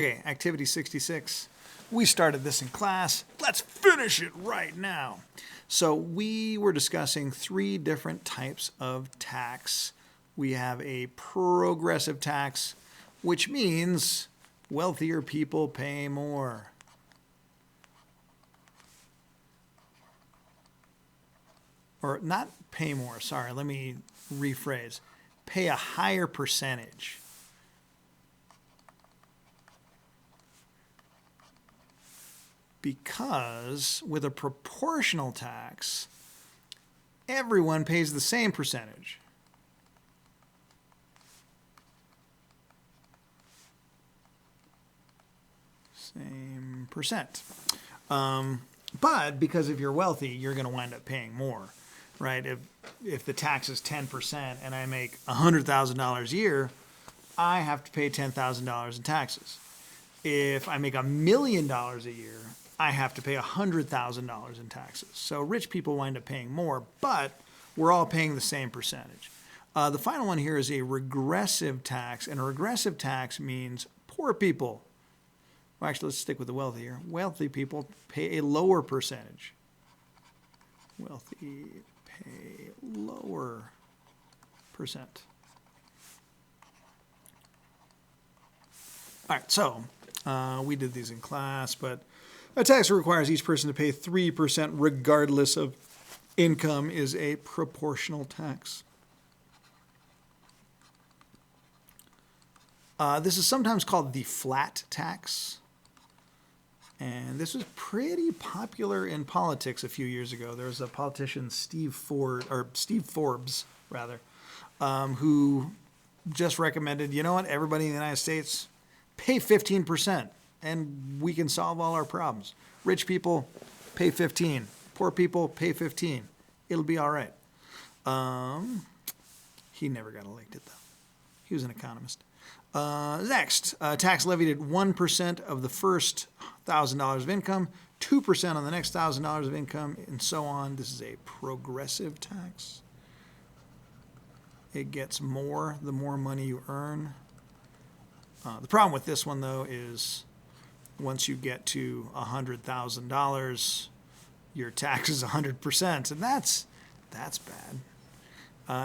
Okay, activity 66. We started this in class. Let's finish it right now. So we were discussing three different types of tax. We have a progressive tax, which means wealthier people pay more. Or not pay more, sorry, let me rephrase. Pay a higher percentage. Because with a proportional tax, everyone pays the same percentage. Same percent. But because if you're wealthy, you're going to wind up paying more, right? If the tax is 10% and I make $100,000 a year, I have to pay $10,000 in taxes. If I make $1 million a year, I have to pay $100,000 in taxes. So rich people wind up paying more, but we're all paying the same percentage. The final one here is a regressive tax, and a regressive tax means poor people. Well, actually, let's stick with the wealthy here. Wealthy people pay a lower percentage. Wealthy pay lower percent. All right, so we did these in class, but a tax that requires each person to pay 3% regardless of income is a proportional tax. This is sometimes called the flat tax. And this was pretty popular in politics a few years ago. There was a politician, Steve Forbes, who just recommended, you know what, everybody in the United States pay 15%, and we can solve all our problems. Rich people pay 15, poor people pay 15. It'll be all right. He never got elected, though. He was an economist. Next, tax levied at 1% of the first $1,000 of income, 2% on the next $1,000 of income, and so on. This is a progressive tax. It gets more the more money you earn. The problem with this one, though, is once you get to $100,000, your tax is 100%, and that's bad.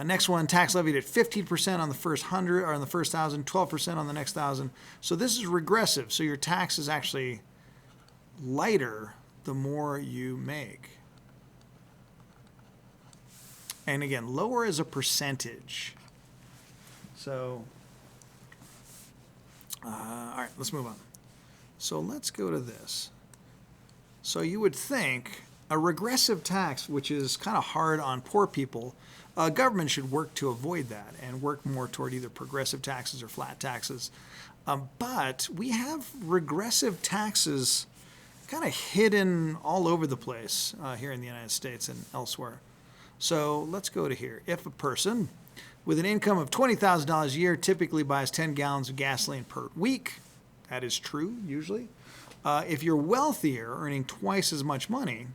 Next one, tax levied at 15% on the first 100, or on the first 1,000, 12% on the next 1,000. So this is regressive. So your tax is actually lighter the more you make. And again, lower as a percentage. So, all right, let's move on. So let's go to this. So you would think a regressive tax, which is kind of hard on poor people, government should work to avoid that and work more toward either progressive taxes or flat taxes. But we have regressive taxes kind of hidden all over the place here in the United States and elsewhere. So let's go to here. If a person with an income of $20,000 a year typically buys 10 gallons of gasoline per week, that is true usually. If you're wealthier, earning twice as much money,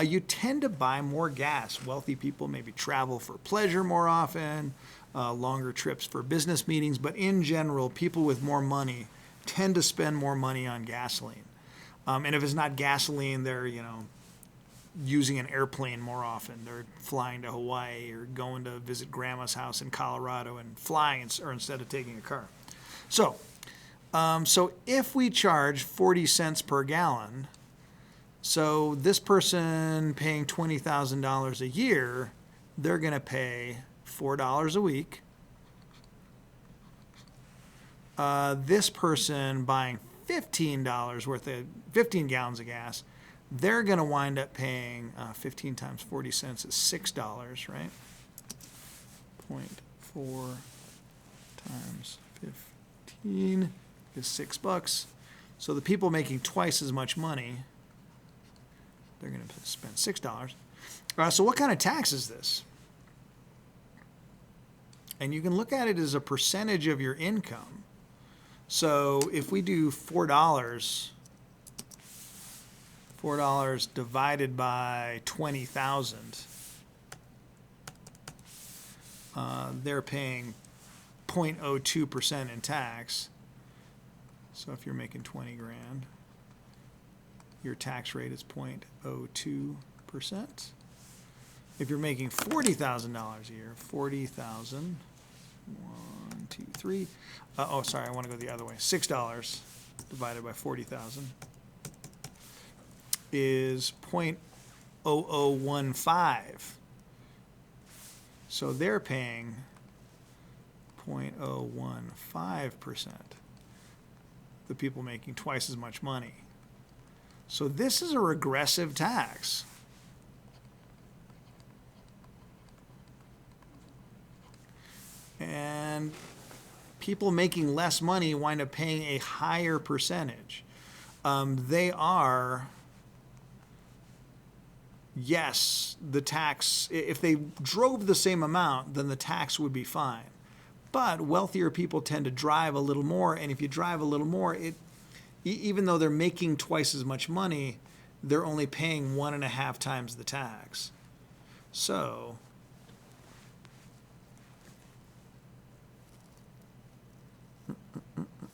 you tend to buy more gas. Wealthy people maybe travel for pleasure more often, longer trips for business meetings, but in general, people with more money tend to spend more money on gasoline. And if it's not gasoline, they're, using an airplane more often. They're flying to Hawaii or going to visit grandma's house in Colorado and flying instead of taking a car. So if we charge 40 cents per gallon, so this person paying $20,000 a year, they're going to pay $4 a week. This person buying $15 worth of 15 gallons of gas, they're going to wind up paying 15 times 40 cents is $6, right? 0.4 times 15 is $6. So the people making twice as much money, they're going to spend $6. So what kind of tax is this? And you can look at it as a percentage of your income. So if we do $4 divided by 20,000, they're paying 0.02% in tax. So if you're making 20 grand, your tax rate is 0.02%. If you're making $40,000 a year, 40,000, 1, 2, 3. Oh, sorry, I want to go the other way. $6 divided by 40,000 is 0.0015. So they're paying 0.015%. The people making twice as much money. So this is a regressive tax. And people making less money wind up paying a higher percentage. They are, yes, the tax, if they drove the same amount, then the tax would be fine. But wealthier people tend to drive a little more, and if you drive a little more, even though they're making twice as much money, they're only paying 1.5 times the tax. So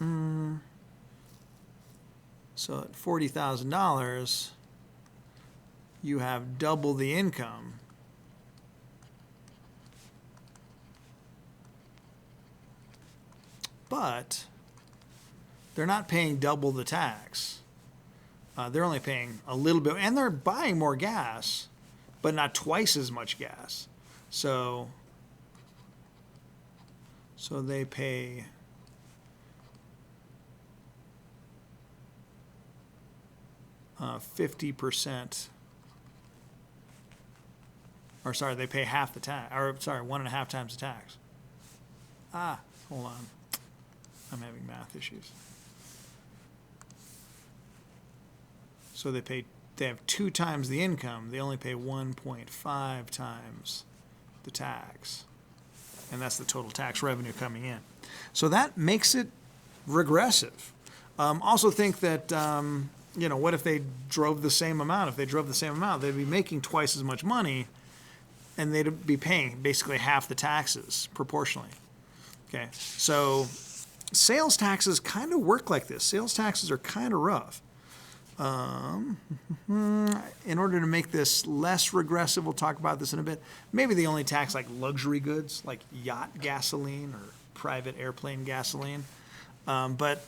at $40,000, you have double the income. But they're not paying double the tax. They're only paying a little bit, and they're buying more gas, but not twice as much gas. So they pay 50%, or sorry, they pay half the tax, or sorry, 1.5 times the tax. Hold on. I'm having math issues. So they have 2 times the income. They only pay 1.5 times the tax. And that's the total tax revenue coming in. So that makes it regressive. Also think that, what if they drove the same amount? If they drove the same amount, they'd be making twice as much money, and they'd be paying basically half the taxes proportionally. Okay, so sales taxes kind of work like this. Sales taxes are kind of rough. In order to make this less regressive, we'll talk about this in a bit. Maybe they only tax like luxury goods, like yacht gasoline or private airplane gasoline. But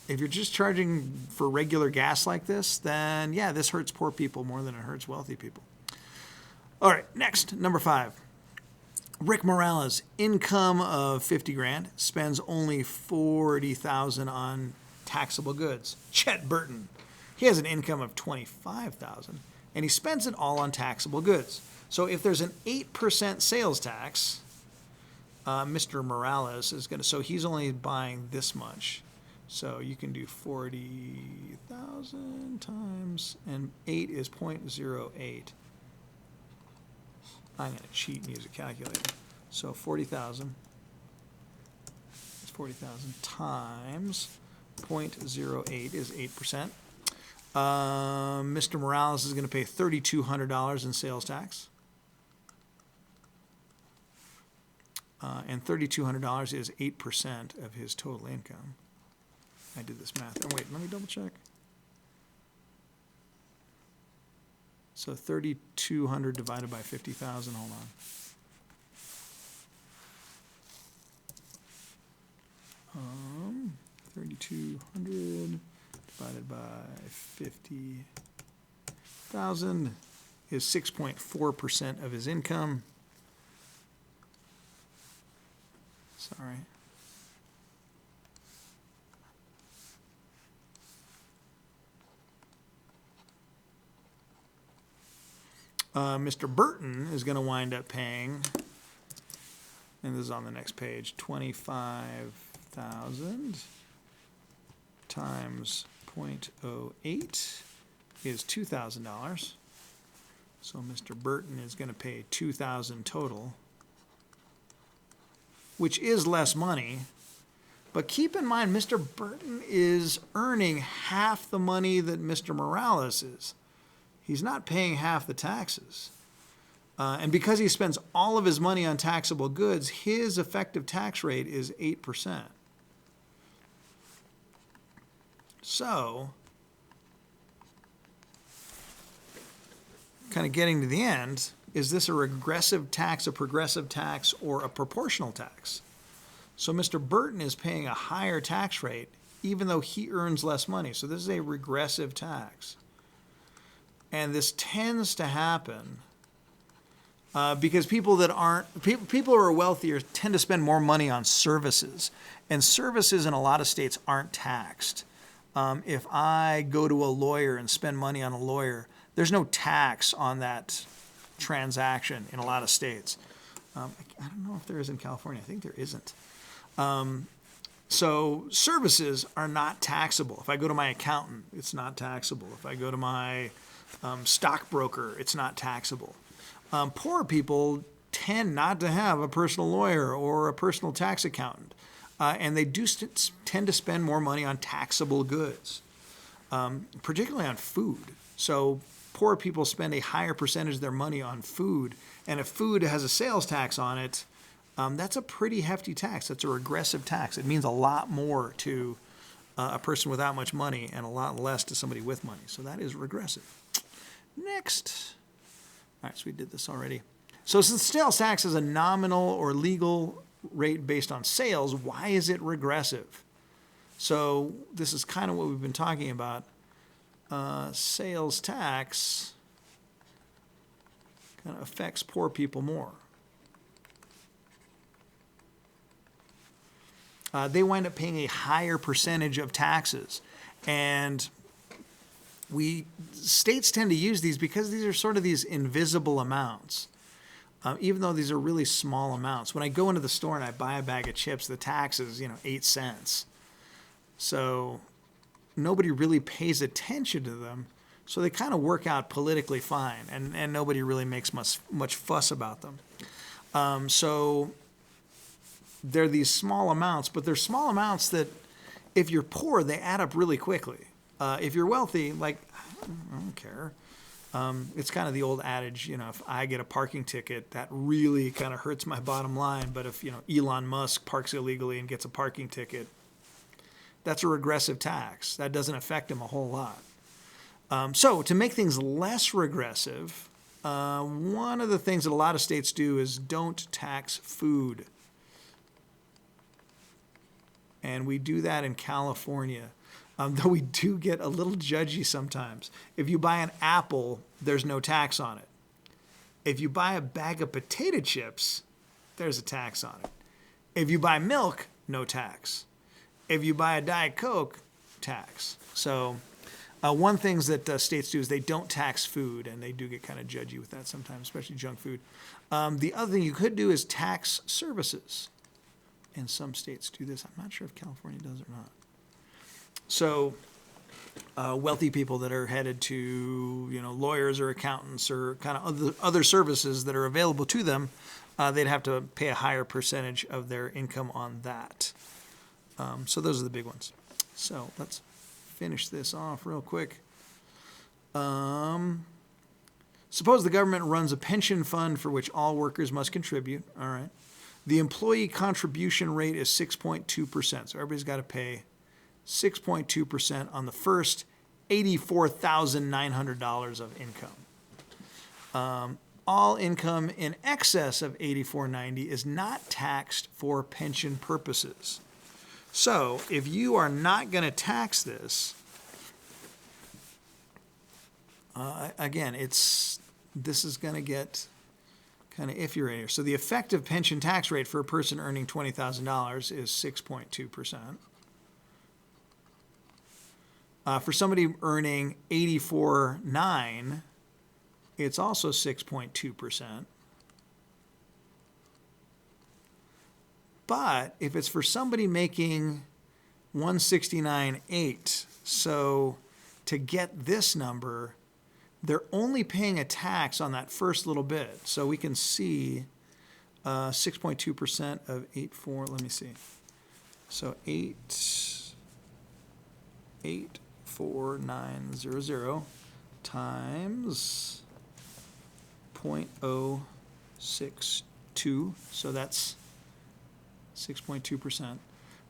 if you're just charging for regular gas like this, then yeah, this hurts poor people more than it hurts wealthy people. All right, next, number 5. Rick Morales, income of 50 grand, spends only 40,000 on taxable goods. Chet Burton, he has an income of 25,000 and he spends it all on taxable goods. So if there's an 8% sales tax, Mr. Morales is going to, so he's only buying this much. So you can do 40,000 times, and 8 is 0.08. I'm going to cheat and use a calculator. So 40,000 is 40,000 times 0.08 is 8%. Mr. Morales is going to pay $3,200 in sales tax. And $3,200 is 8% of his total income. I did this math. Oh, wait, let me double check. So 3,200 divided by 50,000, hold on. 3,200 divided by 50,000 is 6.4% of his income. Sorry. Mr. Burton is going to wind up paying, and this is on the next page, 25,000 times 0.08 is $2,000. So Mr. Burton is going to pay $2,000 total, which is less money. But keep in mind, Mr. Burton is earning half the money that Mr. Morales is. He's not paying half the taxes. And because he spends all of his money on taxable goods, his effective tax rate is 8%. So, kind of getting to the end, is this a regressive tax, a progressive tax, or a proportional tax? So Mr. Burton is paying a higher tax rate even though he earns less money. So this is a regressive tax. And this tends to happen because people who are wealthier tend to spend more money on services. And services in a lot of states aren't taxed. If I go to a lawyer and spend money on a lawyer, there's no tax on that transaction in a lot of states. I don't know if there is in California. I think there isn't. So services are not taxable. If I go to my accountant, it's not taxable. If I go to my stockbroker, it's not taxable. Poor people tend not to have a personal lawyer or a personal tax accountant, and they do tend to spend more money on taxable goods, particularly on food. So poor people spend a higher percentage of their money on food, and if food has a sales tax on it, that's a pretty hefty tax. That's a regressive tax. It means a lot more to a person without much money and a lot less to somebody with money. So that is regressive. Next. All right, so we did this already. So since sales tax is a nominal or legal rate based on sales, why is it regressive? So this is kind of what we've been talking about. Sales tax kind of affects poor people more. They wind up paying a higher percentage of taxes. And states tend to use these because these are sort of these invisible amounts. Even though these are really small amounts. When I go into the store and I buy a bag of chips, the tax is, 8 cents. So nobody really pays attention to them. So they kind of work out politically fine, and nobody really makes much fuss about them. So they're these small amounts, but they're small amounts that if you're poor, they add up really quickly. If you're wealthy, I don't care. It's kind of the old adage, if I get a parking ticket, that really kind of hurts my bottom line. But if, Elon Musk parks illegally and gets a parking ticket, that's a regressive tax. That doesn't affect him a whole lot. So to make things less regressive, one of the things that a lot of states do is don't tax food. And we do that in California, though we do get a little judgy sometimes. If you buy an apple, there's no tax on it. If you buy a bag of potato chips, there's a tax on it. If you buy milk, no tax. If you buy a Diet Coke, tax. So one thing that states do is they don't tax food, and they do get kind of judgy with that sometimes, especially junk food. The other thing you could do is tax services. And some states do this. I'm not sure if California does or not. So wealthy people that are headed to, lawyers or accountants or kind of other services that are available to them, they'd have to pay a higher percentage of their income on that. So those are the big ones. So let's finish this off real quick. Suppose the government runs a pension fund for which all workers must contribute. All right. The employee contribution rate is 6.2%. So everybody's got to pay 6.2% on the first $84,900 of income. All income in excess of $84,990 is not taxed for pension purposes. So if you are not going to tax this, again, this is going to get kind of iffy right here. So the effective pension tax rate for a person earning $20,000 is 6.2%. For somebody earning $84,900, it's also 6.2%. But if it's for somebody making $169,800, so to get this number, they're only paying a tax on that first little bit. So we can see 6.2% of 8.4. Let me see. So 84900 times 0.062. So that's 6.2%.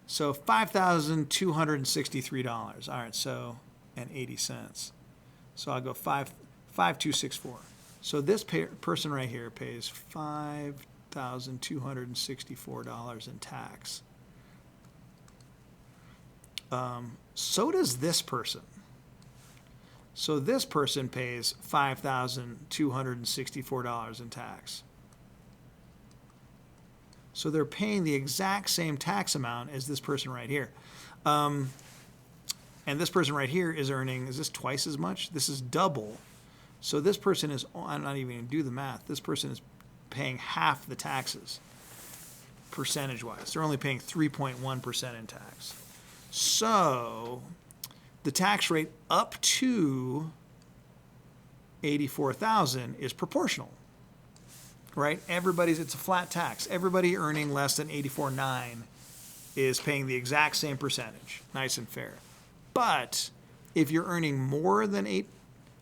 So $5,263. All right, so and 80 cents. So I'll go 5264. So this person right here pays $5,264 in tax. So does this person. So this person pays $5,264 in tax. So they're paying the exact same tax amount as this person right here. And this person right here is earning, is this twice as much? This is double. So this person is, I'm not even going to do the math. This person is paying half the taxes, percentage-wise. They're only paying 3.1% in tax. So the tax rate up to $84,000 is proportional, right? It's a flat tax. Everybody earning less than $84,900 is paying the exact same percentage, nice and fair. But if you're earning more than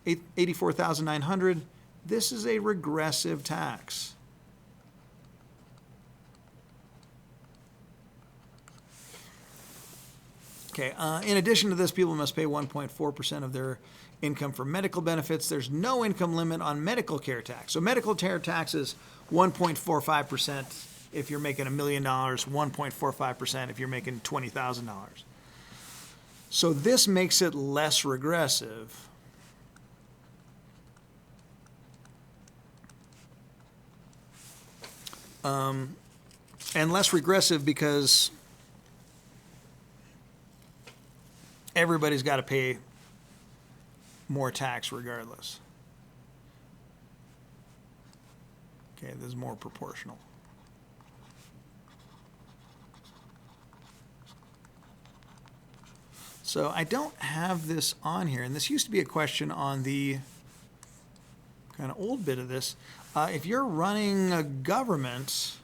$84,900, this is a regressive tax. Okay, in addition to this, people must pay 1.4% of their income for medical benefits. There's no income limit on medical care tax. So medical care tax is 1.45% if you're making $1 million, 1.45% if you're making $20,000. So this makes it less regressive. And less regressive because everybody's got to pay more tax regardless. Okay, this is more proportional. So I don't have this on here, and this used to be a question on the kind of old bit of this. If you're running a government,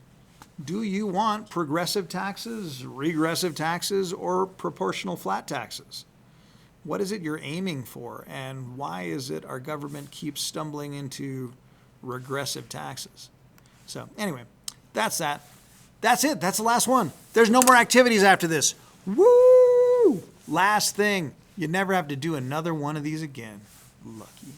do you want progressive taxes, regressive taxes, or proportional flat taxes? What is it you're aiming for, and why is it our government keeps stumbling into regressive taxes? So anyway, that's that. That's it. That's the last one. There's no more activities after this. Woo! Last thing. You never have to do another one of these again. Lucky.